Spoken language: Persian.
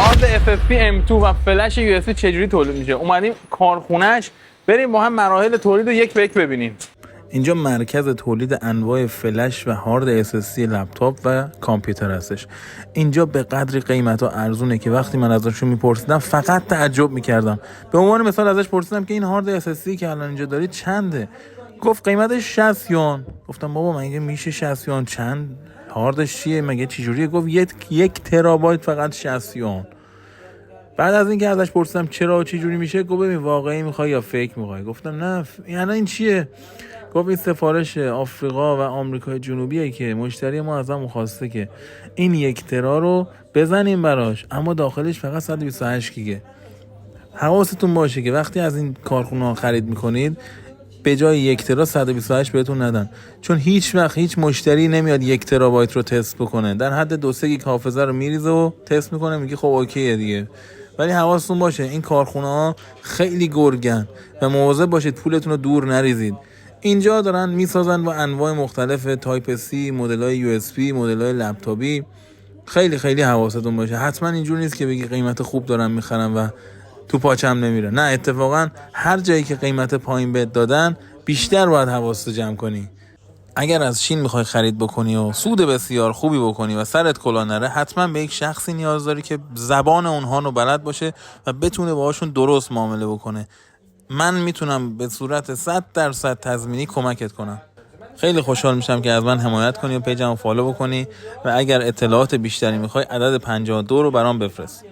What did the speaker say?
هارد FFP M2 و فلش USB چجوری تولید میشه. اومدیم کارخونهش، بریم با هم مراحل تولید رو یک به یک ببینیم. اینجا مرکز تولید انواع فلش و هارد SSD لپتاپ و کامپیوتر هستش. اینجا به قدری قیمتا ارزونه که وقتی من ازشون میپرسیدم فقط تعجب میکردم. به عنوان مثال ازش پرسیدم که این هارد SSD که الان اینجا دارید چنده؟ گفت قیمتش 60 یوان. گفتم بابا مگه میشه 60 یوان؟ چند هاردش چیه؟ مگه چه جوریه؟ گفت یک ترابایت فقط 60 یوان. بعد از اینکه ازش پرسیدم چرا و چه جوری میشه، گفت ببین واقعی میخوای یا فیک میخوای؟ گفتم نه یعنی این چیه؟ گفت این سفارش آفریقا و آمریکای جنوبیه که مشتری ما ازمون خواسته که این 1 ترا رو بزنیم براش، اما داخلش فقط 128 گیگه. حواستون باشه که وقتی از این کارخونه ها خرید میکنید به جای 1 ترا 128 بهتون ندن، چون هیچ وقت هیچ مشتری نمیاد 1 ترابایت رو تست بکنه. در حد 2-3 گیگ حافظه رو میریزه و تست میکنه، میگه خب اوکیه دیگه. ولی حواستون باشه این کارخونه ها خیلی گرگن و مواظب باشید پولتون رو دور نریزید. اینجا دارن میسازن با انواع مختلف تایپ C، مدل‌های USB، مدل‌های لپتاپی. خیلی حواستون باشه. حتما اینجور نیست که بگی قیمت خوب دارن میخرن و تو پاچم نمیره. نه، اتفاقا هر جایی که قیمت پایین بهت دادن بیشتر باید حواست جمع کنی. اگر از چین میخوای خرید بکنی و سود بسیار خوبی بکنی و سرت کلا نره، حتما به یک شخصی نیاز داری که زبان اونها رو بلد باشه و بتونه باهاشون درست معامله بکنه. من میتونم به صورت 100% تضمینی کمکت کنم. خیلی خوشحال میشم که از من حمایت کنی و پیجمو فالو بکنی و اگر اطلاعات بیشتری میخوای عدد 52 رو برام بفرست.